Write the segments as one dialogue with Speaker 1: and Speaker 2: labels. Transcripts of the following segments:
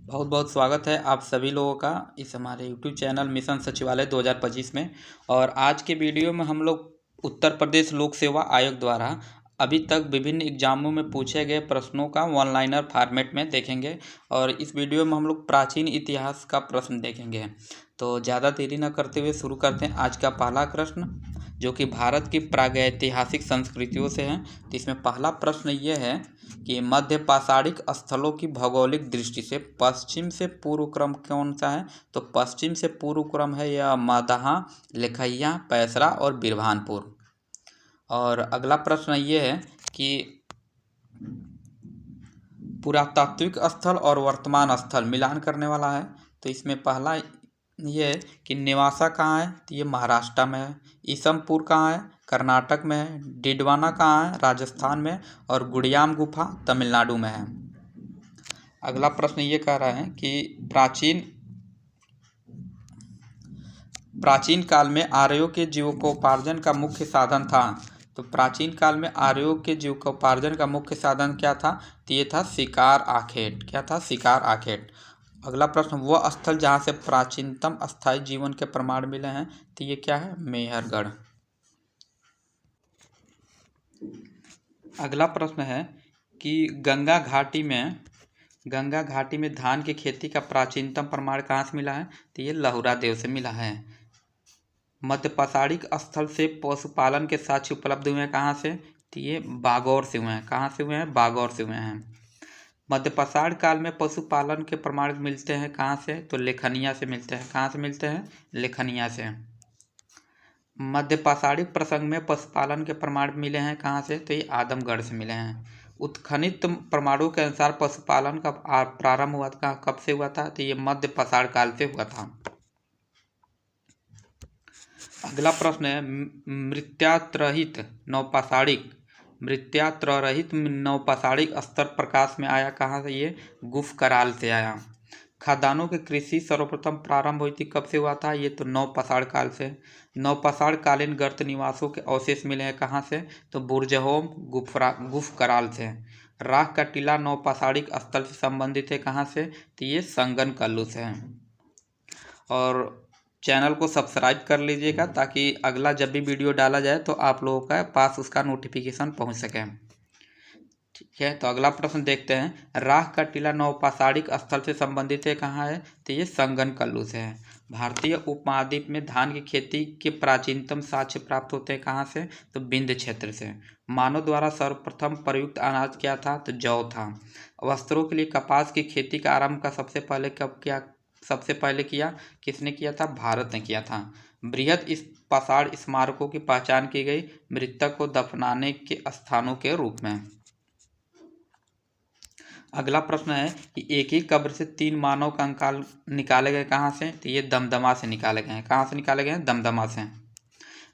Speaker 1: बहुत बहुत स्वागत है आप सभी लोगों का इस हमारे YouTube चैनल मिशन सचिवालय 2025 में। और आज के वीडियो में हम लोग उत्तर प्रदेश लोक सेवा आयोग द्वारा अभी तक विभिन्न एग्जामों में पूछे गए प्रश्नों का वन लाइनर फॉर्मेट में देखेंगे। और इस वीडियो में हम लोग प्राचीन इतिहास का प्रश्न देखेंगे। तो ज़्यादा देरी न करते हुए शुरू करते हैं आज का पहला प्रश्न, जो कि भारत की प्रागैतिहासिक संस्कृतियों से है। तो इसमें पहला प्रश्न ये है कि मध्य पाषाणिक स्थलों की भौगोलिक दृष्टि से पश्चिम से पूर्व क्रम कौन सा है। तो पश्चिम से पूर्व क्रम है यह मगधा, लिखैया, पैसरा और बिरभानपुर। और अगला प्रश्न ये है कि पुरातात्विक स्थल और वर्तमान स्थल मिलान करने वाला है। तो इसमें पहला ये है कि नेवासा कहाँ है, तो ये महाराष्ट्र में है। ईसमपुर कहाँ है, कर्नाटक में है। डिडवाना कहाँ है, राजस्थान में। और गुड़ियाम गुफा तमिलनाडु में है। अगला प्रश्न ये कह रहा है कि प्राचीन काल में आर्यों के जीविकोपार्जन का मुख्य साधन था। तो प्राचीन काल में आर्यों के जीविकोपार्जन का मुख्य साधन क्या था, तो ये था शिकार आखेट। क्या था, शिकार आखेट। अगला प्रश्न, वह स्थल जहाँ से प्राचीनतम अस्थायी जीवन के प्रमाण मिले हैं, तो ये क्या है, मेहरगढ़। अगला प्रश्न है कि गंगा घाटी में धान की खेती का प्राचीनतम प्रमाण कहाँ से मिला है, तो ये लहुरा देव से मिला है। मध्य पाषाणिक स्थल से पशुपालन के साक्ष्य उपलब्ध हुए हैं कहाँ से, तो ये बागौर से हुए हैं। कहाँ से हुए हैं, बागौर से हुए हैं। मध्य पाषाण काल में पशुपालन के प्रमाण मिलते हैं कहाँ से, तो लेखनिया से मिलते हैं। कहाँ से मिलते हैं, लेखनिया से। मध्य पाषाणिक प्रसंग में पशुपालन के प्रमाण मिले हैं कहाँ से, तो ये आदमगढ़ से मिले हैं। उत्खनित प्रमाणों के अनुसार पशुपालन का प्रारंभ हुआ था, कब से हुआ था, तो ये मध्य पाषाण काल से हुआ था। अगला प्रश्न है मृत्यात्ररहित नवपाषाणिक स्तर प्रकाश में आया कहाँ से, ये गुफ कराल से आया। खादानों की कृषि सर्वप्रथम प्रारंभ हुई थी, कब से हुआ था, ये तो नवपाषाण काल से। नवपाषाण कालीन गर्त निवासों के अवशेष मिले हैं कहाँ से, तो बुर्जहोम गुफ कराल से। राख का टीला नवपाषाणिक स्थल से संबंधित है कहाँ से, तो ये संगन कल्लू से है। और चैनल को सब्सक्राइब कर लीजिएगा ताकि अगला जब भी वीडियो डाला जाए तो आप लोगों का पास उसका नोटिफिकेशन पहुंच सके। ठीक है, तो अगला प्रश्न देखते हैं, राख का टीला नवपाषाणिक स्थल से संबंधित है कहाँ है, तो ये संगन कल्लू से है। भारतीय उपमहाद्वीप में धान की खेती के प्राचीनतम साक्ष्य प्राप्त होते हैं कहाँ से, तो विंध्य क्षेत्र से। मानव द्वारा सर्वप्रथम प्रयुक्त अनाज क्या था, तो जौ था। वस्त्रों के लिए कपास की खेती का आरंभ का सबसे पहले किया किसने किया था, भारत ने किया था। बृहद इस पाषाण स्मारकों की पहचान की गई मृतक को दफनाने के स्थानों के रूप में। अगला प्रश्न है कि एक ही कब्र से 3 मानव कंकाल निकाले गए कहाँ से, तो ये दमदमा से निकाले गए हैं। कहाँ से निकाले गए हैं, दमदमा से।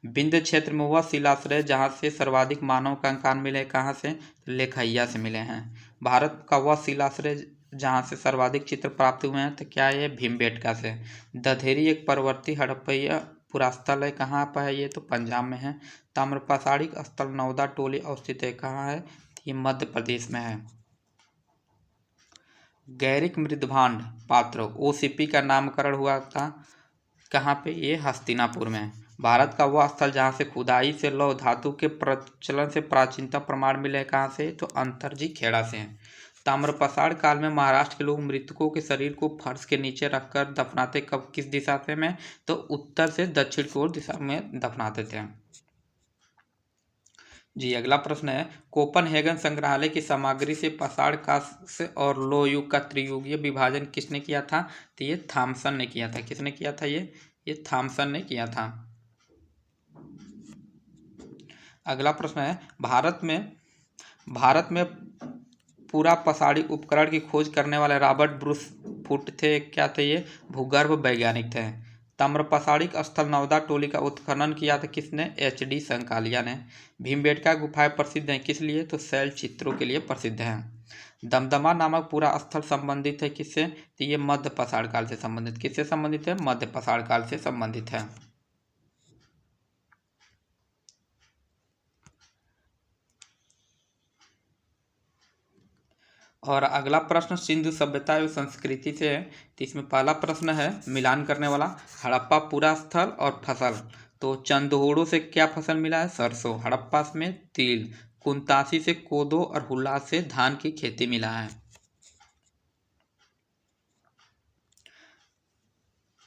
Speaker 1: विंध्य क्षेत्र में वह शिलाश्रय जहाँ से सर्वाधिक मानव कंकाल मिले कहाँ से, तो लेखैया से मिले हैं। भारत का वह शिलाश्रय जहाँ से सर्वाधिक चित्र प्राप्त हुए हैं, तो क्या है, भीमबेटका से। दधेरी एक परवर्ती हड़प्पा पुरास्थल है, कहाँ पर है, ये तो पंजाब में है। ताम्रपाषाणिक स्थल नौदा टोली अवस्थित है, कहाँ है, ये मध्य प्रदेश में है। गैरिक मृदभांड पात्र ओसीपी का नामकरण हुआ था कहाँ पे, ये हस्तिनापुर में। भारत का वह स्थल जहाँ से खुदाई से लौह धातु के प्रचलन से प्राचीनतम प्रमाण मिले कहाँ से, तो अंतरजी खेड़ा से हैं। ताम्रपाषाण काल में महाराष्ट्र के लोग मृतकों के शरीर को फर्श के नीचे रखकर दफनाते कब किस दिशा से में, तो उत्तर से दक्षिण की ओर दिशा में दफनाते थे जी। अगला प्रश्न है, कोपनहेगन संग्रहालय की सामग्री से पाषाण कांस्य और लौह युग का त्रियुगीय विभाजन किसने किया था, तो ये थॉमसन ने किया था। किसने किया था, ये थॉमसन ने किया था। अगला प्रश्न है, भारत में पूरा पाषाणी उपकरण की खोज करने वाले रॉबर्ट ब्रूस फुट थे। क्या थे, ये भूगर्भ वैज्ञानिक थे। ताम्रपाषाणिक स्थल नवदा टोली का उत्खनन किया था किसने, HD संकालिया ने। भीमबेटका गुफाएं प्रसिद्ध हैं किस लिए, तो शैल चित्रों के लिए प्रसिद्ध हैं। दमदमा नामक पूरा स्थल संबंधित है किससे, तो ये मध्य पाषाण काल से संबंधित। किससे संबंधित है, मध्य पाषाण काल से संबंधित है। और अगला प्रश्न सिंधु सभ्यता एवं संस्कृति से है। तो इसमें पहला प्रश्न है मिलान करने वाला, हड़प्पा पूरा स्थल और फसल। तो चंदोड़ो से क्या फसल मिला है? सरसों। हड़प्पा में तिल। कुंतासी से कोदो और हुल्लास से धान की खेती मिला है।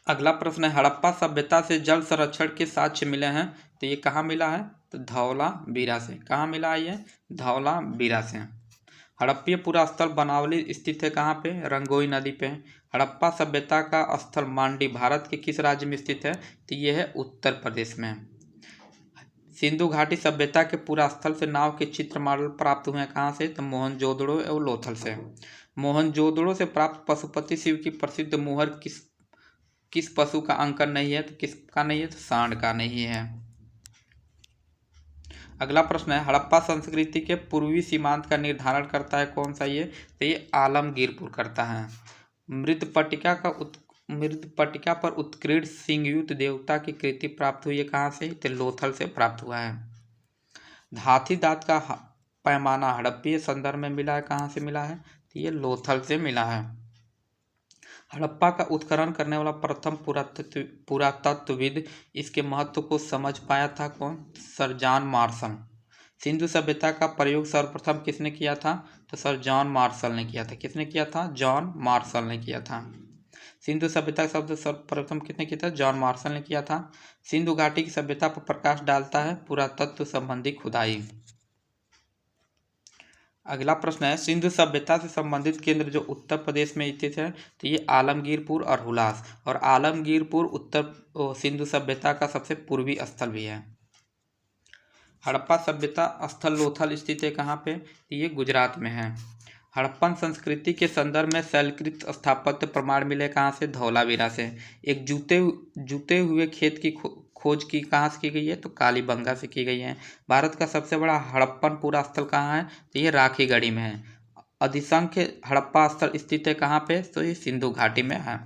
Speaker 1: अगला प्रश्न है हड़प्पा सभ्यता से जल संरक्षण के साक्ष्य मिले हैं। तो ये कहाँ मिला है? तो धौलावीरा से। कहाँ मिला है ये? धौलावीरा से। हड़प्पीय पुरा स्थल बनावली स्थित है कहाँ पे? रंगोई नदी पे। हड़प्पा सभ्यता का स्थल मांडी भारत के किस राज्य में स्थित है? तो ये है उत्तर प्रदेश में। सिंधु घाटी सभ्यता के पुरा स्थल से नाव के चित्र मॉडल प्राप्त हुए हैं कहाँ से? तो मोहनजोदड़ो एवं लोथल से। मोहनजोदड़ो से प्राप्त पशुपति शिव की प्रसिद्ध मुहर किस पशु का अंकन नहीं है? तो किसका नहीं है? तो सांड का नहीं है। अगला प्रश्न है हड़प्पा संस्कृति के पूर्वी सीमांत का निर्धारण करता है कौन सा? ये तो ये आलमगीरपुर करता है। मृतपट्टिका पर उत्कीर्ण सिंहयुक्त देवता की कृति प्राप्त हुई है कहाँ से? तो लोथल से प्राप्त हुआ है। हाथी दांत का पैमाना हड़प्पीय संदर्भ में मिला है कहाँ से मिला है? तो ये लोथल से मिला है। हड़प्पा का उत्खनन करने वाला प्रथम पुरातत्वविद इसके महत्व को समझ पाया था कौन? Sir John Marshall. सिंधु सभ्यता का प्रयोग सर्वप्रथम किसने किया था? तो सर जॉन मार्शल ने किया था। किसने किया था? जॉन मार्शल ने किया था। सिंधु सभ्यता शब्द सर्वप्रथम किसने किया था? जॉन मार्शल ने किया था। सिंधु घाटी की सभ्यता पर प्रकाश डालता है पुरातत्व संबंधी खुदाई। अगला प्रश्न है सिंधु सभ्यता से संबंधित केंद्र जो उत्तर प्रदेश में स्थित है तो ये आलमगीरपुर और हुलास। और आलमगीरपुर सिंधु सभ्यता का सबसे पूर्वी स्थल भी है। हड़प्पा सभ्यता स्थल लोथल स्थित है कहाँ पे? तो ये गुजरात में है। हड़प्पन संस्कृति के संदर्भ में शैलकृत स्थापत्य प्रमाण मिले कहाँ से? धौलावीरा से। एक जूते हुए खेत की खोज की कहाँ से की गई है? तो कालीबंगा से की गई है। भारत का सबसे बड़ा हड़प्पन पूरा स्थल कहाँ है? तो ये राखीगढ़ी में है। अधिसंख्य हड़प्पा स्थल स्थित है कहाँ पे? तो ये सिंधु घाटी में है।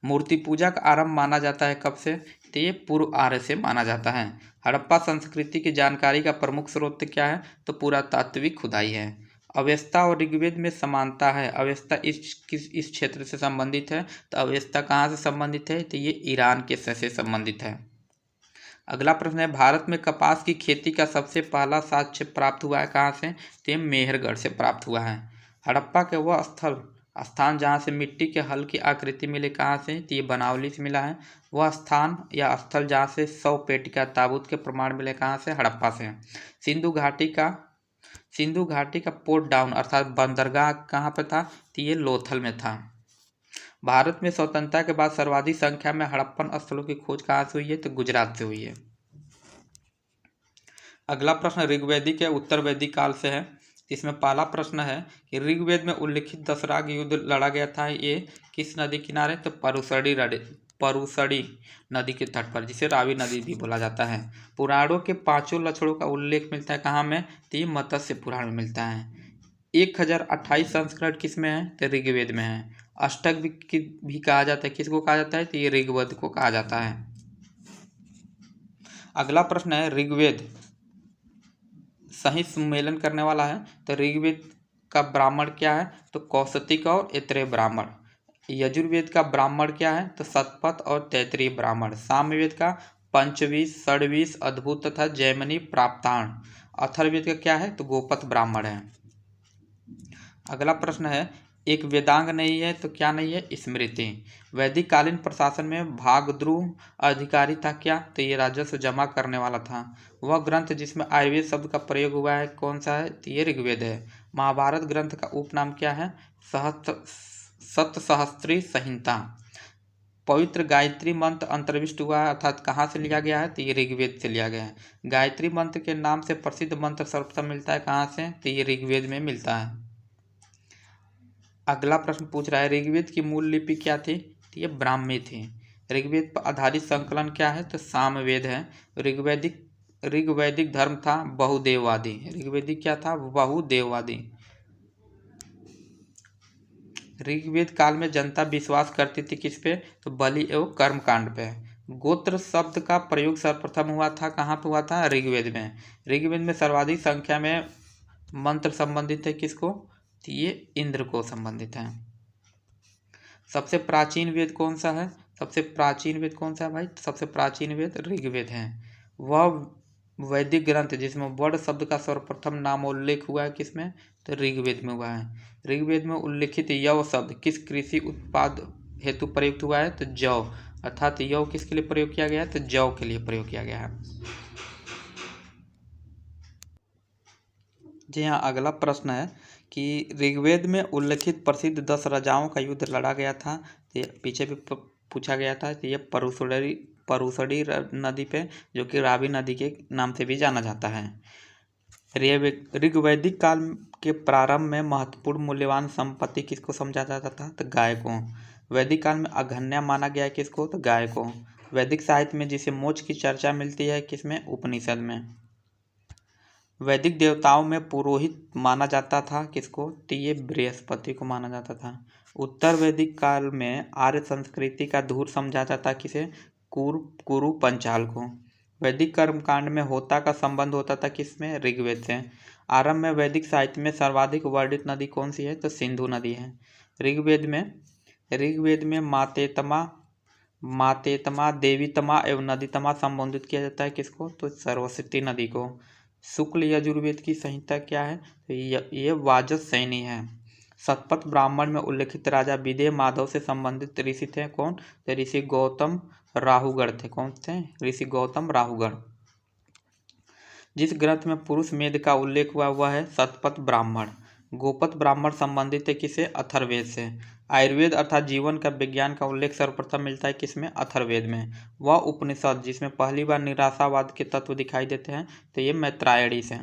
Speaker 1: मूर्ति पूजा का आरंभ माना जाता है कब से? तो ये पूर्व आर्य से माना जाता है। हड़प्पा संस्कृति की जानकारी का प्रमुख स्रोत क्या है? तो पुरातात्विक खुदाई है। अवेस्ता और ऋग्वेद में समानता है। अवेस्ता इस क्षेत्र से संबंधित है। तो अवेस्ता कहाँ से संबंधित है? तो ये ईरान के से संबंधित है। अगला प्रश्न है भारत में कपास की खेती का सबसे पहला साक्ष्य प्राप्त हुआ है कहाँ से? तो ये मेहरगढ़ से प्राप्त हुआ है। हड़प्पा के वह स्थान जहाँ से मिट्टी के हल की आकृति मिले कहाँ से? तो ये बनावली से मिला है। वह स्थान या स्थल जहाँ से 100 पेटिका ताबूत के प्रमाण मिले कहाँ से? हड़प्पा से। सिंधु घाटी का पोर्ट डाउन अर्थात बंदरगाह कहाँ पर था? तो ये लोथल में था। भारत में स्वतंत्रता के बाद सर्वाधिक संख्या में हड़प्पन स्थलों की खोज कहाँ से हुई है? तो गुजरात से हुई है। अगला प्रश्न ऋग्वैदिक या उत्तर वैदिक काल से है। इसमें पहला प्रश्न है कि ऋग्वेद में उल्लिखित दशराग युद्ध लड़ा गया था ये किस नदी किनारे? तो परुसड़ी नदी के तट पर, जिसे रावी नदी भी बोला जाता है। पुराणों के 5 लक्षणों का उल्लेख मिलता है कहाँ में? तो ये मत्स्य पुराण में मिलता है। 1028 संस्करण किस में है? तो ऋग्वेद में है। अष्टक भी कहा जाता है। किसको कहा जाता है? तो ये ऋग्वेद को कहा जाता है। अगला प्रश्न है ऋग्वेद सही सम्मेलन करने वाला है। तो ऋग्वेद का ब्राह्मण क्या है? तो कौशिक और ऐत्रेय ब्राह्मण। यजुर्वेद का ब्राह्मण क्या है? तो शतपथ और तैत्तिरीय ब्राह्मण। सामवेद का पंचवीस, षड्वीस, अद्भुत तथा जैमिनी प्राप्तान। अथर्ववेद का क्या है? तो गोपथ ब्राह्मण है। अगला प्रश्न है एक वेदांग नहीं है तो क्या नहीं है? स्मृति। वैदिक कालीन प्रशासन में भागद्रुह अधिकारी था क्या? तो ये राजस्व जमा करने वाला था। वह ग्रंथ जिसमें आयुर्वेद शब्द का प्रयोग हुआ है कौन सा है? तो ये ऋग्वेद है। महाभारत ग्रंथ का उपनाम क्या है? सप्तसहस्त्री संहिता। पवित्र गायत्री मंत्र अंतर्विष्ट हुआ है अर्थात कहाँ से लिया गया है? तो ये ऋग्वेद से लिया गया है। गायत्री मंत्र के नाम से प्रसिद्ध मंत्र सर्वप्रथम मिलता है कहाँ से? तो ये ऋग्वेद में मिलता है। अगला प्रश्न पूछ रहा है ऋग्वेद की मूल लिपि क्या थी? तो ये ब्राह्मी थी। ऋग्वेद पर आधारित संकलन क्या है? तो सामवेद है। ऋग्वैदिक धर्म था बहुदेववादी। ऋग्वेदिक क्या था? बहुदेववादी। ऋग्वेद काल में जनता विश्वास करती थी किस पे? तो बलि एवं कर्मकांड पे। गोत्र शब्द का प्रयोग सर्वप्रथम हुआ था कहाँ पे हुआ था? ऋग्वेद में। ऋग्वेद में सर्वाधिक संख्या में मंत्र संबंधित है किसको? तो ये इंद्र को संबंधित है। सबसे प्राचीन वेद कौन सा है? सबसे प्राचीन वेद कौन सा है भाई? सबसे प्राचीन वेद ऋग्वेद है। वह वैदिक ग्रंथ जिसमें वर्ड शब्द का सर्वप्रथम नाम उल्लेख हुआ है किसमें? तो ऋग्वेद में हुआ है। ऋग्वेद में उल्लिखित यव शब्द किस कृषि उत्पाद हेतु प्रयुक्त हुआ है? तो जौ, अर्थात यव किसके लिए प्रयोग किया गया है? तो जौ के लिए प्रयोग किया गया है। जी हाँ, अगला प्रश्न है कि ऋग्वेद में उल्लिखित प्रसिद्ध 10 राजाओं का युद्ध लड़ा गया था। तो पीछे भी पूछा गया था। तो ये परुसड़ी नदी पे, जो कि रावी नदी के नाम से भी जाना जाता है। ऋग्वैदिक काल के प्रारंभ में महत्वपूर्ण मूल्यवान संपत्ति किसको समझा जाता था? तो गाय को। वैदिक काल में अघन्या माना गया किसको? तो गाय को। वैदिक साहित्य में जिसे मोक्ष की चर्चा मिलती है किसमें? उपनिषद में। वैदिक देवताओं में पुरोहित माना जाता था किसको? तो ये बृहस्पति को माना जाता था। उत्तर वैदिक काल में आर्य संस्कृति का धूर समझा जाता किसे? कुरु पंचाल को। वैदिक कर्मकांड में होता का संबंध होता था किसमें? ऋग्वेद से। आरंभ में वैदिक साहित्य में सर्वाधिक वर्णित नदी कौन सी है? तो सिंधु नदी है। ऋग्वेद में मातेतमा, देवीतमा एवं नदीतमा संबोधित किया जाता है किसको? तो सरस्वती नदी को। शुक्ल यजुर्वेद की संहिता क्या है? तो ये वाजसनेयी है। शतपथ ब्राह्मण में उल्लिखित राजा विदेह माधव से संबंधित ऋषि थे कौन? तो ऋषि गौतम राहुगढ़ थे। कौन थे? ऋषि गौतम राहुगढ़। जिस ग्रंथ में पुरुष मेध का उल्लेख हुआ वह है शतपथ ब्राह्मण। गोपथ ब्राह्मण संबंधित है किसे? अथर्ववेद से। आयुर्वेद अर्थात जीवन का विज्ञान का उल्लेख सर्वप्रथम मिलता है किसमें? अथर्ववेद में। वह उपनिषद जिसमें पहली बार निराशावाद के तत्व दिखाई देते हैं तो ये मैत्रायणी से।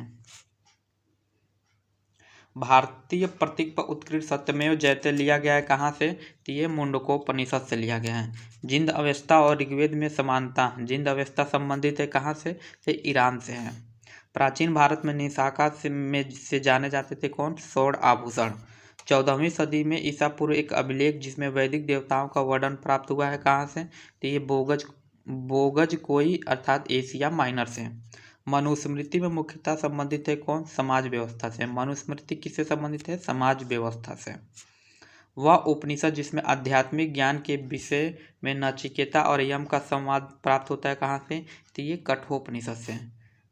Speaker 1: भारतीय प्रतीक पर उत्कृष्ट सत्यमेव जयते लिया गया है कहाँ से? तो ये मुंडकोपनिषद से लिया गया है। जिंद अवस्था और ऋग्वेद में समानता। जिंद अवस्था संबंधित है कहाँ से? तो ईरान से है। प्राचीन भारत में निशाका से जाने जाते थे कौन? स्वर्ण आभूषण। 14वीं सदी में ईसा पूर्व एक अभिलेख जिसमें वैदिक देवताओं का वर्णन प्राप्त हुआ है कहाँ से? तो ये बोगज कोई अर्थात एशिया माइनर से। मनुस्मृति में मुख्यतः संबंधित है कौन? समाज व्यवस्था से। मनुस्मृति किससे संबंधित है? समाज व्यवस्था से। वह उपनिषद जिसमें आध्यात्मिक ज्ञान के विषय में नचिकेता और यम का संवाद प्राप्त होता है कहाँ से? तो ये कठोपनिषद से।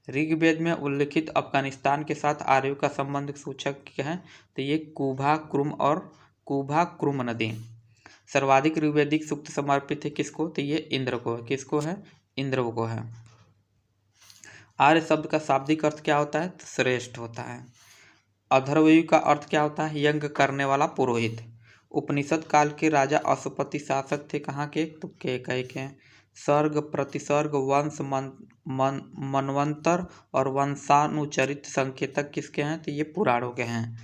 Speaker 1: ऋग्वेद में उल्लिखित अफगानिस्तान के साथ आर्यों का संबंध सूचक है तो ये कुभा क्रुम नदी। सर्वाधिक ऋग्वेदिक सूक्त समर्पित है किसको? तो ये इंद्र को है। किसको है? इंद्र को है। आर्य शब्द का शाब्दिक अर्थ क्या होता है? तो श्रेष्ठ होता है। अथर्ववेद का अर्थ क्या होता है? यज्ञ करने वाला पुरोहित। उपनिषद काल के राजा अशुपति शासक थे कहाँ के? तो केकय के। सर्ग प्रतिसर्ग वंश मनवंतर और वंशानुचरित संकेतक किसके हैं? तो ये पुराणों के हैं।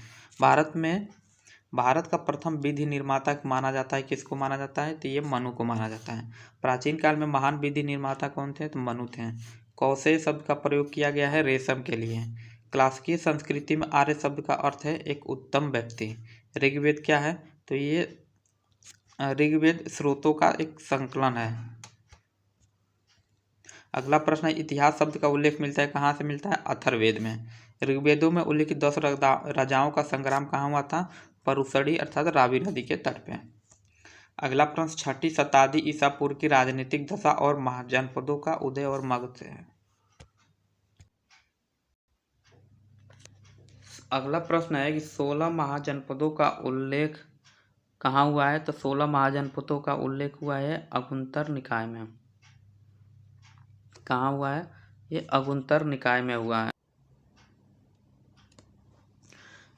Speaker 1: भारत का प्रथम विधि निर्माता माना जाता है किसको माना जाता है? तो ये मनु को माना जाता है। प्राचीन काल में महान विधि निर्माता कौन थे? तो मनु थे। कौशेय शब्द का प्रयोग किया गया है रेशम के लिए। क्लासिकी संस्कृति में आर्य शब्द का अर्थ है एक उत्तम व्यक्ति। ऋग्वेद क्या है? तो ये ऋग्वेद स्रोतों का एक संकलन है। अगला प्रश्न है इतिहास शब्द का उल्लेख मिलता है कहाँ से मिलता है? अथर्ववेद में। ऋग्वेदों में उल्लेखित 10 राजाओं का संग्राम कहाँ हुआ था? परुसड़ी अर्थात रावी नदी के तट पे। अगला प्रश्न 6ठी शताब्दी ईसा पूर्व की राजनीतिक दशा और महाजनपदों का उदय और मगध से है। अगला प्रश्न है कि 16 महाजनपदों का उल्लेख कहाँ हुआ है? तो 16 महाजनपदों का उल्लेख हुआ है अगुंतर निकाय में। कहाँ हुआ है? ये अगुंतर निकाय में हुआ है।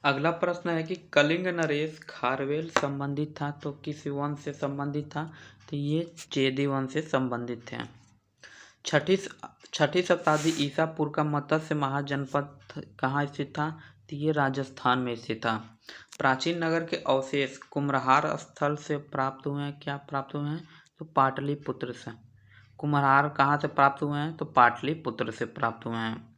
Speaker 1: अगला प्रश्न है कि कलिंग नरेश खारवेल संबंधित था तो किस वंश से संबंधित था? तो ये चेदी वंश से संबंधित थे। छठी शताब्दी ईसा पूर्व का मत्स्य महाजनपद कहाँ स्थित था? तो ये राजस्थान में स्थित था। प्राचीन नगर के अवशेष कुम्हरार स्थल से प्राप्त हुए हैं। क्या प्राप्त हुए हैं? तो पाटलिपुत्र से। कुम्हरार कहाँ से प्राप्त हुए हैं? तो पाटलिपुत्र से प्राप्त हुए हैं।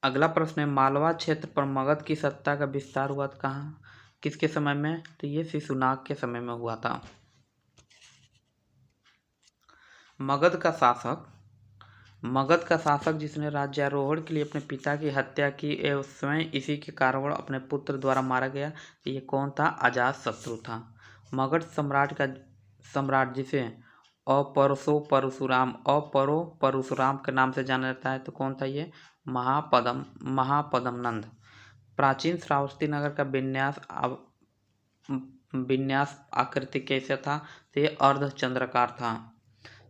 Speaker 1: अगला प्रश्न है मालवा क्षेत्र पर मगध की सत्ता का विस्तार हुआ था कहाँ? किसके समय में? तो ये शिशुनाग के समय में हुआ था। मगध का शासक मगध का शासक जिसने राज्यारोहण के लिए अपने पिता की हत्या की एवं स्वयं इसी के कारण अपने पुत्र द्वारा मारा गया, तो ये कौन था? अजातशत्रु था। मगध सम्राट जिसे अपरो परशुराम के नाम से जाना जाता है, तो कौन था ये? महापद्म नंद। प्राचीन श्रावस्ती नगर का विन्यास आकृति कैसा था? तो ये अर्धचंद्राकार था।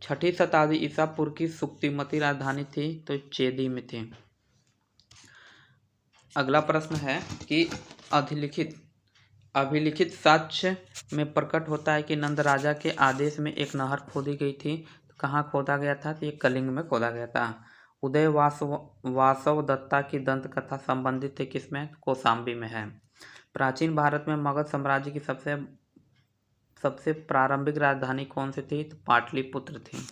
Speaker 1: 6ठी शताब्दी ईसा पूर्व की सुक्तिमती राजधानी थी, तो चेदी में थी। अगला प्रश्न है कि अभिलिखित साक्ष्य में प्रकट होता है कि नंद राजा के आदेश में एक नहर खोदी गई थी। तो कहाँ खोदा गया था? तो ये कलिंग में खोदा गया था। उदय वासव दत्ता की दंत कथा संबंधित है किसमें? कौशाम्बी में है। प्राचीन भारत में मगध साम्राज्य की सबसे प्रारंभिक राजधानी कौन सी थी? तो पाटलिपुत्र थी।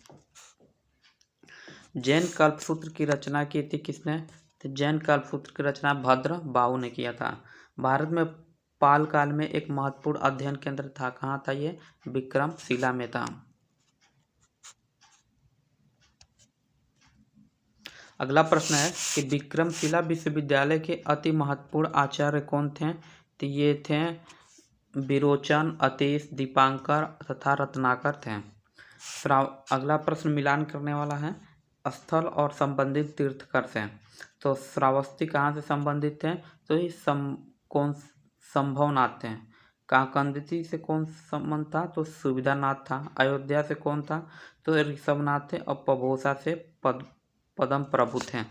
Speaker 1: जैन कल्पसूत्र की रचना की थी किसने? तो जैन कल्पसूत्र की रचना भद्र बाहु ने किया था। भारत में पाल काल में एक महत्वपूर्ण अध्ययन केंद्र था, कहाँ था ये? विक्रमशिला में था। अगला प्रश्न है कि विक्रमशिला विश्वविद्यालय के अति महत्वपूर्ण आचार्य कौन थे? तो ये थे विरोचन, अतीश, दीपांकर तथा रत्नाकर थे। अगला प्रश्न मिलान करने वाला है स्थल और संबंधित तीर्थकर से। तो श्रावस्ती कहाँ से संबंधित थे? तो ये कौन? संभवनाथ थे। काकंदती से कौन संबंध था? तो सुविधानाथ था। अयोध्या से कौन था? तो ऋषभनाथ थे। और पभोसा से पद्म प्रभु थे।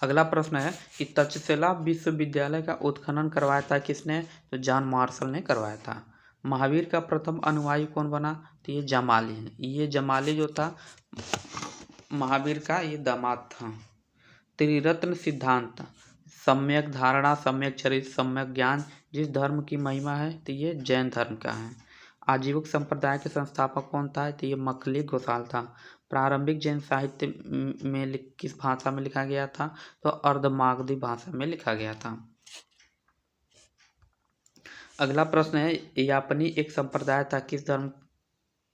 Speaker 1: अगला प्रश्न है कि तक्षशिला विश्वविद्यालय का उत्खनन करवाया था किसने? तो जॉन मार्शल ने करवाया था। महावीर का प्रथम अनुयायी कौन बना? तो ये जमाली है। ये जमाली जो था महावीर का ये दामाद था। त्रिरत्न सिद्धांत, सम्यक धारणा, सम्यक चरित्र, सम्यक ज्ञान, जिस धर्म की महिमा है, तो ये जैन धर्म का है। आजीवक संप्रदाय के संस्थापक कौन था? तो ये मखली घोषाल था। प्रारंभिक जैन साहित्य में किस भाषा में लिखा गया था? तो अर्धमागधी भाषा में लिखा गया था। अगला प्रश्न है यापनी एक संप्रदाय था, किस धर्म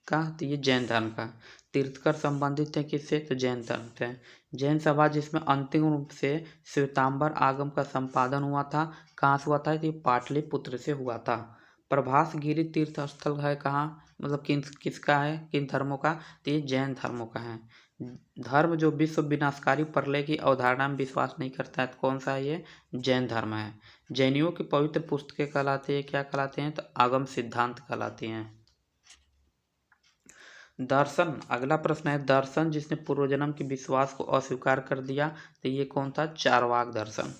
Speaker 1: का? तो ये जैन धर्म का। तीर्थकर संबंधित थे किससे? तो जैन धर्म से। जैन सभा जिसमें अंतिम रूप से श्वेतांबर आगम का संपादन हुआ था, कहाँ से हुआ था? तो ये पाटलिपुत्र से हुआ था। प्रभास गिरी तीर्थ स्थल है कहाँ? मतलब किसका है? किन धर्मों का? तो ये जैन धर्मों का है। धर्म जो विश्व विनाशकारी प्रलय की अवधारणा में विश्वास नहीं करता है, तो कौन सा है? ये जैन धर्म है। जैनियों की पवित्र पुस्तकें कहलाते हैं, क्या कहलाते हैं? तो आगम सिद्धांत कहलाते हैं। दर्शन, अगला प्रश्न है दर्शन जिसने पूर्वजन्म के विश्वास को अस्वीकार कर दिया, तो ये कौन था? चारवाक दर्शन।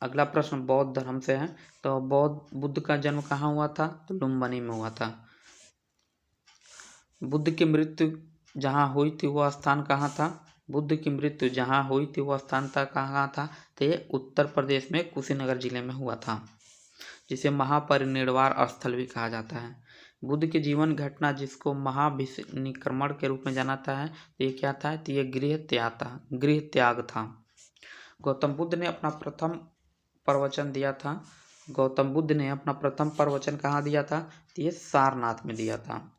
Speaker 1: अगला प्रश्न बौद्ध धर्म से है। तो बुद्ध का जन्म कहाँ हुआ था? तो लुम्बिनी में हुआ था। बुद्ध की मृत्यु जहाँ हुई थी वह स्थान कहाँ था? बुद्ध की मृत्यु जहाँ हुई थी वह स्थान था कहाँ था? तो ये उत्तर प्रदेश में कुशीनगर जिले में हुआ था, जिसे महापरिनिर्वाण स्थल भी कहा जाता है। बुद्ध की जीवन घटना जिसको महाभिनिक्रमण के रूप में जानाता है, तो ये क्या था? तो ये गृह त्याग था। गौतम बुद्ध ने अपना प्रथम प्रवचन कहाँ दिया था? तो ये सारनाथ में दिया था।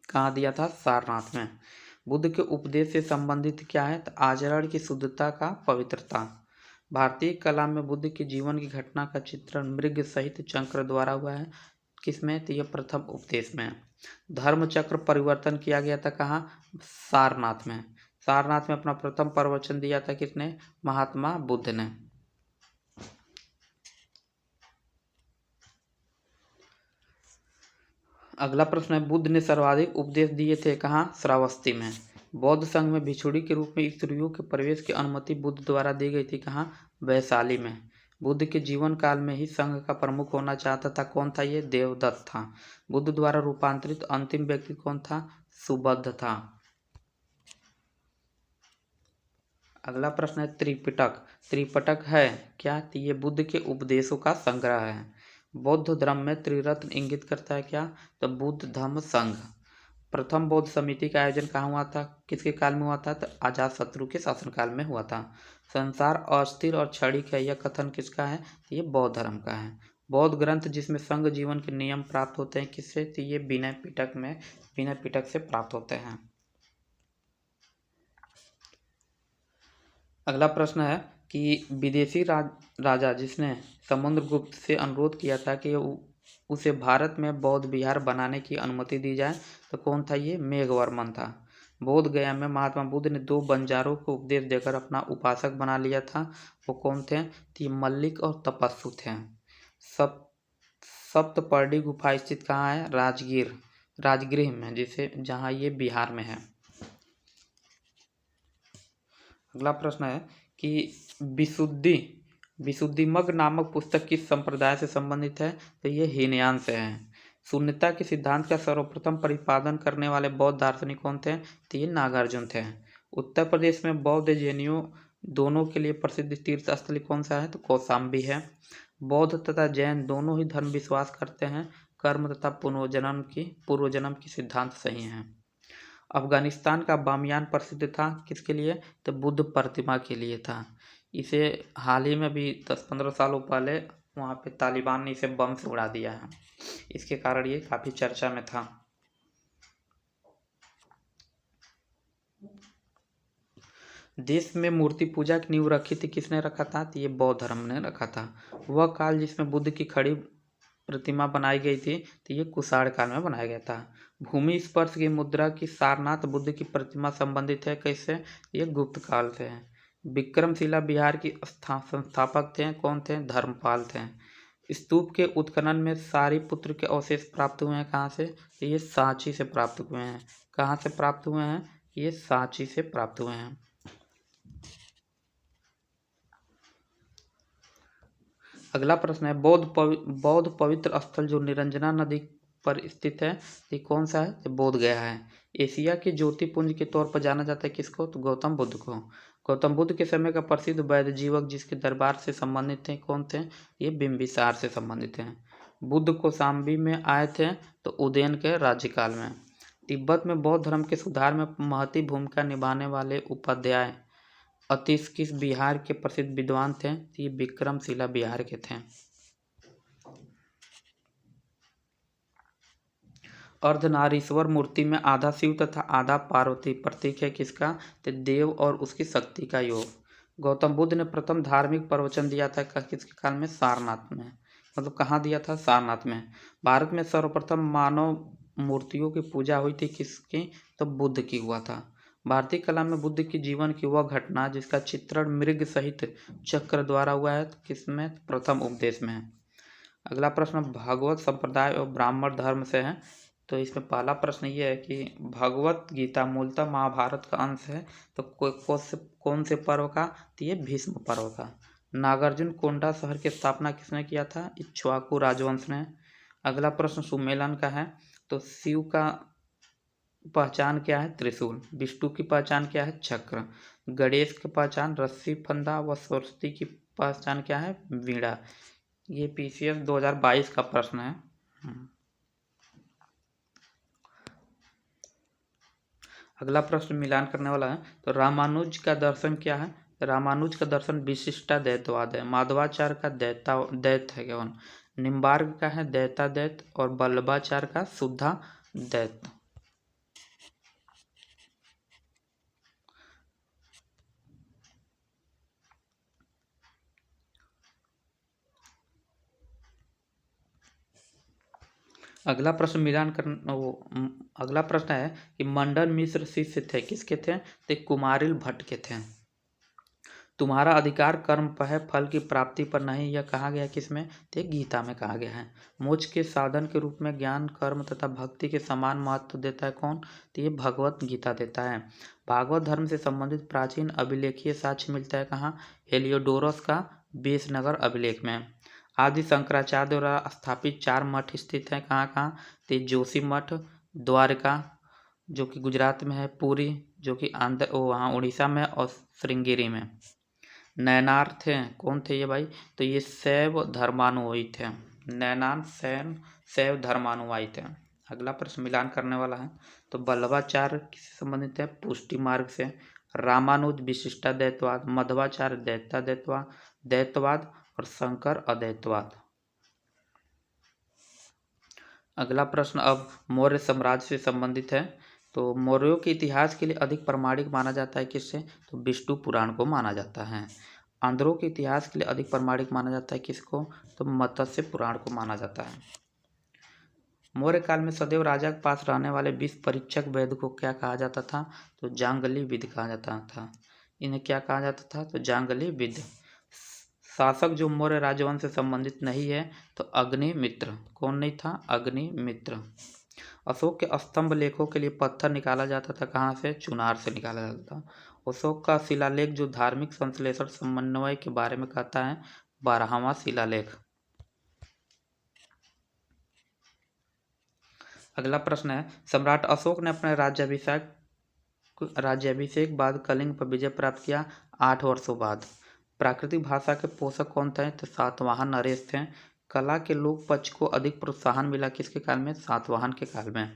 Speaker 1: कहाँ दिया था? सारनाथ में। बुद्ध के उपदेश से संबंधित क्या है? तो आचरण की शुद्धता का पवित्रता। भारतीय कला में बुद्ध के जीवन की घटना का चित्रण मृग सहित चक्र द्वारा हुआ है, किसमें? तो यह प्रथम उपदेश में। धर्म चक्र परिवर्तन किया गया था कहाँ? सारनाथ में। सारनाथ में अपना प्रथम प्रवचन दिया था किसने? महात्मा बुद्ध ने। अगला प्रश्न है बुद्ध ने सर्वाधिक उपदेश दिए थे कहाँ? श्रावस्ती में। बौद्ध संघ में भिक्षुणी के रूप में स्त्रियों के प्रवेश की अनुमति बुद्ध द्वारा दी गई थी कहाँ? वैशाली में। बुद्ध के जीवन काल में ही संघ का प्रमुख होना चाहता था, कौन था? ये देवदत्त था। बुद्ध द्वारा रूपांतरित अंतिम व्यक्ति कौन था? सुबुद्ध था। अगला प्रश्न है त्रिपिटक है क्या? तो ये बुद्ध के उपदेशों का संग्रह है। बौद्ध धर्म में त्रिरत्न इंगित करता है क्या? तो बुद्ध धम्म संघ। प्रथम बौद्ध समिति का आयोजन कहाँ हुआ था? किसके काल में हुआ था? तो अजातशत्रु के शासनकाल में हुआ था। संसार अस्थिर और क्षणिक है, यह कथन किसका है? तो ये बौद्ध धर्म का है। बौद्ध ग्रंथ जिसमें संघ जीवन के नियम प्राप्त होते हैं किससे? तो ये विनय पिटक से प्राप्त होते हैं। अगला प्रश्न है कि विदेशी राजा जिसने समुद्रगुप्त से अनुरोध किया था कि उसे भारत में बौद्ध विहार बनाने की अनुमति दी जाए, तो कौन था? ये मेघवर्मन था। बोध गया में महात्मा बुद्ध ने 2 बंजारों को उपदेश देकर अपना उपासक बना लिया था। वो कौन थे? तो ये मल्लिक और तपस्सु थे। सप्तपर्णी गुफा स्थित कहाँ है? राजगृह में, जहाँ ये बिहार में है। अगला प्रश्न है कि विशुद्धिमग नामक पुस्तक किस संप्रदाय से संबंधित है? तो ये हीनयान से है। शून्यता के सिद्धांत का सर्वप्रथम प्रतिपादन करने वाले बौद्ध दार्शनिक कौन थे? तो ये नागार्जुन थे। उत्तर प्रदेश में बौद्ध जैनियों दोनों के लिए प्रसिद्ध तीर्थ स्थल कौन सा है? तो कौशाम्बी है। बौद्ध तथा जैन दोनों ही धर्म विश्वास करते हैं कर्म तथा पूर्वजन्म की सिद्धांत सही हैं। अफगानिस्तान का बामियान प्रसिद्ध था किसके लिए? तो बुद्ध प्रतिमा के लिए था। इसे हाल ही में भी 10-15 सालों पहले वहाँ पे तालिबान ने इसे बम से उड़ा दिया है। इसके कारण ये काफ़ी चर्चा में था। देश में मूर्ति पूजा की नींव रखी थी किसने रखा था? तो ये बौद्ध धर्म ने रखा था। वह काल जिसमें बुद्ध की खड़ी प्रतिमा बनाई गई थी तो ये कुषाण काल में बनाया गया था। भूमि स्पर्श की मुद्रा की सारनाथ बुद्ध की प्रतिमा संबंधित है कैसे? ये गुप्त काल से है। विक्रमशिला बिहार की संस्थापक थे कौन थे? धर्मपाल थे। स्तूप के उत्खनन में सारीपुत्र के अवशेष प्राप्त हुए हैं कहाँ से? तो ये सांची से प्राप्त हुए हैं। कहाँ से प्राप्त हुए हैं? ये सांची से प्राप्त हुए हैं। अगला प्रश्न है बौद्ध पवित्र स्थल जो निरंजना नदी पर स्थित है ये कौन सा है? तो बोध गया है। एशिया के ज्योतिपुंज के तौर पर जाना जाता है किसको? तो गौतम बुद्ध को। गौतम बुद्ध के समय का प्रसिद्ध वैद्य जीवक जिसके दरबार से संबंधित थे कौन थे? ये बिंबिसार से संबंधित हैं। बुद्ध कौशाम्बी में आए थे तो उदयन के राज्यकाल में। तिब्बत में बौद्ध धर्म के सुधार में महती भूमिका निभाने वाले उपाध्याय अतीश किस बिहार के प्रसिद्ध विद्वान थे? ये विक्रमशिला बिहार के थे। अर्धनारीश्वर मूर्ति में आधा शिव तथा आधा पार्वती प्रतीक है किसका? तो देव और उसकी शक्ति का योग। गौतम बुद्ध ने प्रथम धार्मिक प्रवचन दिया था किसके काल में? सारनाथ में। मतलब कहाँ दिया था? सारनाथ में। भारत में सर्वप्रथम मानव मूर्तियों की पूजा हुई थी किसकी? तो बुद्ध की हुआ था। भारतीय कला में बुद्ध की जीवन की वह घटना जिसका चित्रण मृग सहित चक्र द्वारा हुआ है किसमें? प्रथम उपदेश में है। अगला प्रश्न भागवत संप्रदाय और ब्राह्मण धर्म से है। तो इसमें पहला प्रश्न ये है कि भगवत गीता मूलतः महाभारत का अंश है तो कौन से पर्व का? तो ये भीष्म पर्व का। नागार्जुन कोंडा शहर की स्थापना किसने किया था? इक्ष्वाकु राजवंश ने। अगला प्रश्न सुमेलन का है। तो शिव का पहचान क्या है? त्रिशूल। विष्णु की पहचान क्या है? चक्र। गणेश की पहचान रस्सी फंदा व सरस्वती की पहचान क्या है? वीणा। ये पीसीएस 2022 का प्रश्न है। अगला प्रश्न मिलान करने वाला है। तो रामानुज का दर्शन क्या है? रामानुज का दर्शन विशिष्टाद्वैतवाद है। माधवाचार्य का द्वैत है केवल। निम्बार्क का है द्वैताद्वैत और वल्लभाचार्य का शुद्धाद्वैत। अगला प्रश्न है कि मंडन मिश्र शिष्य थे किसके थे? तो कुमारिल भट्ट के थे। तुम्हारा अधिकार कर्म पर है फल की प्राप्ति पर नहीं, यह कहा गया किसमें? तो गीता में कहा गया है। मोक्ष के साधन के रूप में ज्ञान कर्म तथा भक्ति के समान महत्व देता है कौन? तो ये भगवत गीता देता है। भागवत धर्म से संबंधित प्राचीन अभिलेखीय साक्ष्य मिलता है कहाँ? हेलियोडोरस का बेसनगर अभिलेख में। आदि शंकराचार्य द्वारा स्थापित 4 मठ स्थित हैं कहाँ कहाँ? तो जोशी मठ द्वारका जो कि गुजरात में है, पुरी जो कि वहाँ उड़ीसा में, और श्रृंगेरी में। नैनार थे कौन थे ये भाई? तो ये शैव धर्मानुयायी थे। नैनान शैव धर्मानुयायी थे। अगला प्रश्न मिलान करने वाला है। तो वल्लभाचार्य किससे संबंधित है? पुष्टि मार्ग से। रामानुज विशिष्टाद्वैतवाद, मध्वाचार्य द्वैताद्वैतवाद और शंकर अद्वैतवाद। अगला प्रश्न अब मौर्य साम्राज्य से संबंधित है। तो मौर्यों के इतिहास के लिए अधिक प्रामाणिक माना जाता है किससे? तो विष्णु पुराण को माना जाता है। आंध्रों के इतिहास के लिए अधिक प्रामाणिक माना जाता है किसको? तो मत्स्य पुराण को माना जाता है। मौर्य काल में सदैव राजा के पास रहने वाले 20 परीक्षक वैद्य को क्या कहा जाता था? तो जांगली विद कहा जाता था। इन्हें क्या कहा जाता था? तो जांगली विद। शासक जो मौर्य राजवंश से संबंधित नहीं है तो अग्निमित्र। कौन नहीं था? अग्निमित्र। अशोक के स्तंभ लेखों के लिए पत्थर निकाला जाता था कहाँ से? चुनार से निकाला जाता था। अशोक का शिलालेख जो धार्मिक संश्लेषण समन्वय के बारे में कहता है, 12वां शिलालेख। अगला प्रश्न है, सम्राट अशोक ने अपने राज्याभिषेक बाद कलिंग पर विजय प्राप्त किया 8 वर्षों बाद। प्राकृतिक भाषा के पोषक कौन थे? तो सातवाहन नरेश थे। कला के लोक पक्ष को अधिक प्रोत्साहन मिला किसके काल में? सातवाहन के काल में।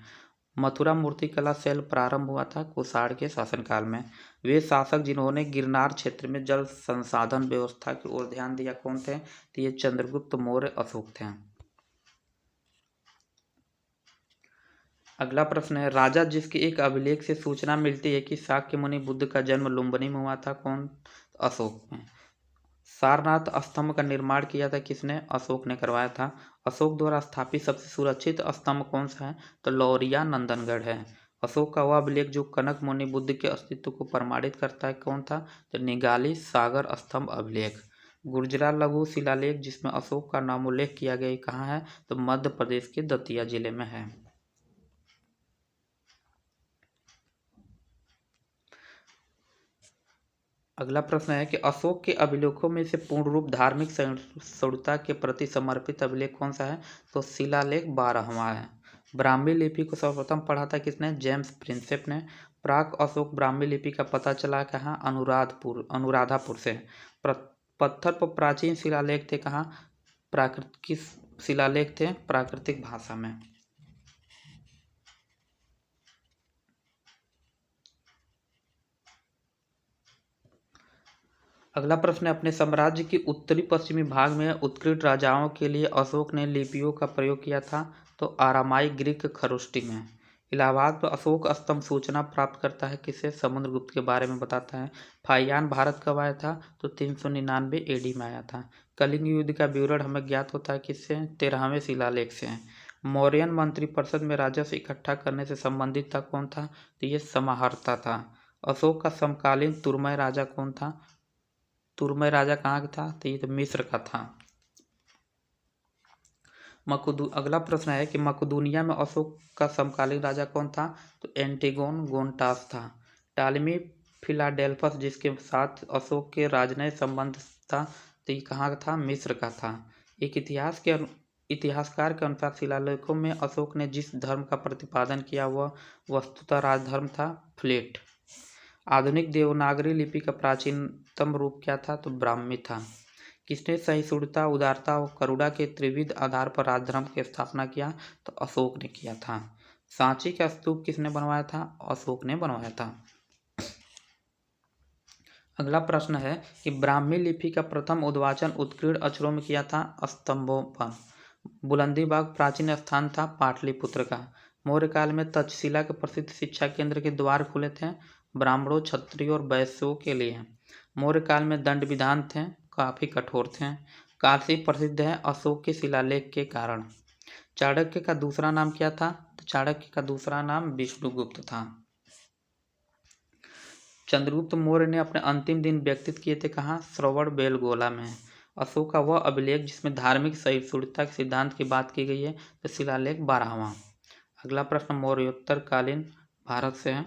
Speaker 1: मथुरा मूर्तिकला शैल प्रारंभ हुआ था कुषाण के शासनकाल में। वे शासक जिन्होंने गिरनार क्षेत्र में जल संसाधन व्यवस्था की ओर ध्यान दिया कौन थे? तो ये चंद्रगुप्त मौर्य अशोक थे। अगला प्रश्न है, राजा जिसके एक अभिलेख से सूचना मिलती है कि शाक्य मुनि बुद्ध का जन्म लुम्बिनी में हुआ था, कौन? अशोक में। सारनाथ स्तंभ का निर्माण किया था किसने? अशोक ने करवाया था। अशोक द्वारा स्थापित सबसे सुरक्षित स्तंभ कौन सा है? तो लौरिया नंदनगढ़ है। अशोक का वह अभिलेख जो कनक मुनि बुद्ध के अस्तित्व को प्रमाणित करता है कौन था? तो निगाली सागर स्तंभ अभिलेख। गुर्जरा लघु शिलालेख जिसमें अशोक का नामोल्लेख किया गया कहाँ है? तो मध्य प्रदेश के दतिया जिले में है। अगला प्रश्न है कि अशोक के अभिलेखों में से पूर्ण रूप धार्मिक सहिष्णुता के प्रति समर्पित अभिलेख कौन सा है? तो शिलालेख 12वां है। ब्राह्मी लिपि को सर्वप्रथम पढ़ा था किसने? जेम्स प्रिंसेप ने। प्राक अशोक ब्राह्मी लिपि का पता चला कहाँ? अनुराधापुर से। पत्थर पर प्राचीन शिलालेख थे कहाँ? प्राकृतिक शिलालेख थे प्राकृतिक भाषा में। अगला प्रश्न है, अपने साम्राज्य के उत्तरी पश्चिमी भाग में उत्कृष्ट राजाओं के लिए अशोक ने लिपियों का प्रयोग किया था। तो आरामाई ग्रीक खरोष्टी में। इलाहाबाद पर अशोक स्तंभ सूचना प्राप्त करता है किससे? समुद्रगुप्त के बारे में बताता है। फाहियान भारत कब आया था? तो 399 AD में आया था। कलिंग युद्ध का विवरण हमें ज्ञात होता है किससे? 13वें शिलालेख से। मौर्यन मंत्रिपरिषद में राजस्व इकट्ठा करने से संबंधित था कौन था? तो ये समाहर्ता था। अशोक का समकालीन तुर्मय राजा कौन था? तुर्मय राजा कहाँ का था? तो ये तो मिस्र का था। अगला प्रश्न है कि मकदूनिया में अशोक का समकालीन राजा कौन था? तो एंटिगोन गोनटास था। टालमी फिलाडेल्फस जिसके साथ अशोक के राजनयिक संबंध था, तो ये कहाँ का था? मिस्र का था। एक इतिहासकार के अनुसार शिलालेखों में अशोक ने जिस धर्म का प्रतिपादन किया वह वस्तुतः राजधर्म था, फ्लेट। आधुनिक देवनागरी लिपि का प्राचीनतम रूप क्या था? तो ब्राह्मी था। किसने सहिष्णुता, उदारता और करुणा के त्रिविध आधार पर राजधर्म की स्थापना किया? तो अशोक ने किया था। सांची का स्तूप किसने बनवाया था? अशोक ने बनवाया था। अगला प्रश्न है कि ब्राह्मी लिपि का प्रथम उद्वाचन उत्कीर्ण अक्षरों में किया था स्तंभों पर। बुलंदीबाग प्राचीन स्थान था पाटलिपुत्र का। मौर्य काल में तक्षशिला के प्रसिद्ध शिक्षा केंद्र के द्वार खुले थे ब्राह्मणों, क्षत्रियों और वैश्यों के लिए। मौर्य काल में दंड विधान थे काफी कठोर थे। काशी प्रसिद्ध है अशोक के शिलालेख के कारण। चाणक्य का दूसरा नाम क्या था? तो चाणक्य का दूसरा नाम विष्णुगुप्त था। चंद्रगुप्त मौर्य ने अपने अंतिम दिन व्यतीत किए थे कहाँ? श्रवण बेलगोला में। अशोक का वह अभिलेख जिसमें धार्मिक सहिष्णुता के सिद्धांत की बात की गई है, तो शिलालेख 12वां। अगला प्रश्न मौर्योत्तर कालीन भारत से है।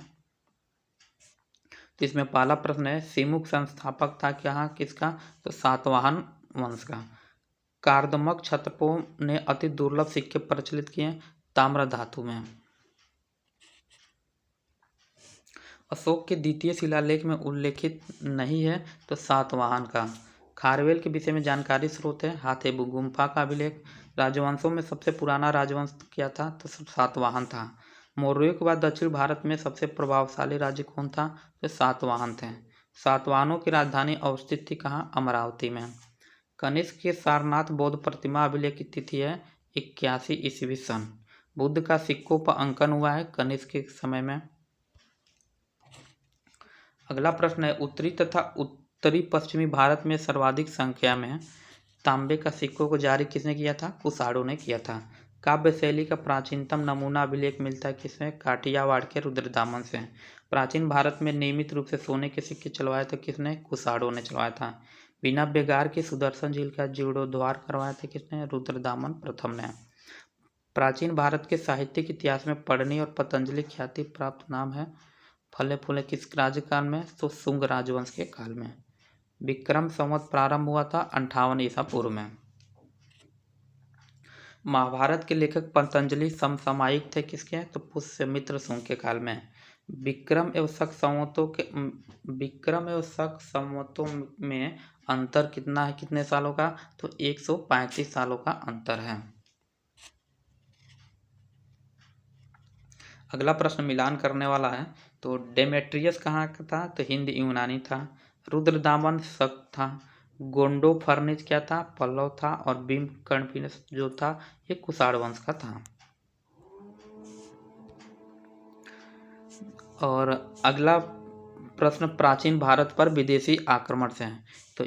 Speaker 1: तो इसमें पहला प्रश्न है, सिमुक संस्थापक था क्या किसका? तो सातवाहन वंश का। कार्दमक क्षत्रपों ने अति दुर्लभ सिक्के प्रचलित किए ताम्र धातु में। अशोक के द्वितीय शिलालेख में उल्लेखित नहीं है तो सातवाहन का। खारवेल के विषय में जानकारी स्रोत है हाथेबू गुम्फा का अभिलेख। राजवंशों में सबसे पुराना राजवंश क्या था? तो सातवाहन था। मौर्यों के बाद दक्षिण भारत में सबसे प्रभावशाली राज्य कौन था? तो सातवाहन थे। सातवाहनों की राजधानी अवस्थित थी कहाँ? अमरावती में। कनिष्क के सारनाथ बौद्ध प्रतिमा अभिलेख की तिथि है 81 ईस्वी सन। बुद्ध का सिक्कों पर अंकन हुआ है कनिष्क के समय में। अगला प्रश्न है, उत्तरी तथा उत्तरी पश्चिमी भारत में सर्वाधिक संख्या में तांबे का सिक्कों को जारी किसने किया था? कुषाणों ने किया था। काव्य शैली का प्राचीनतम नमूना अभिलेख मिलता है किसमें? काठियावाड़ के रुद्रदामन से। प्राचीन भारत में नियमित रूप से सोने के सिक्के चलवाए थे किसने? कुषाणों ने चलवाया था। बिना बेगार के सुदर्शन झील का जीर्णोद्धार करवाया था किसने? रुद्रदामन प्रथम ने। प्राचीन भारत के साहित्यिक इतिहास में पढ़नी और पतंजलि ख्याति प्राप्त नाम है फले फूले किस राज्यकाल में? तो शुंग राजवंश के काल में। विक्रम संवत प्रारंभ हुआ था 58 ईसा पूर्व में। महाभारत के लेखक पतंजलि समसामयिक थे किसके? तो पुष्यमित्र शुंग के काल में। विक्रम एवं शक संवतों में अंतर कितना है? कितने सालों का? तो 135 सालों का अंतर है। अगला प्रश्न मिलान करने वाला है। तो डेमेट्रियस कहाँ का था? तो हिंद यूनानी था। रुद्रदामन शक था। गोंडोफर्निस क्या था? पल्लव था। और बिम्बकर्णपिनस जो था ये कुषाण वंश का था। और अगला प्रश्न प्राचीन भारत पर विदेशी आक्रमण से है। तो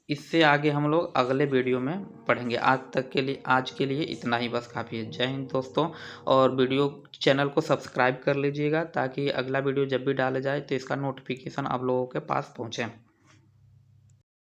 Speaker 1: इससे आगे हम लोग अगले वीडियो में पढ़ेंगे। आज के लिए इतना ही बस काफ़ी है। जय हिंद दोस्तों। और चैनल को सब्सक्राइब कर लीजिएगा ताकि अगला वीडियो जब भी डाला जाए तो इसका नोटिफिकेशन आप लोगों के पास पहुँचे।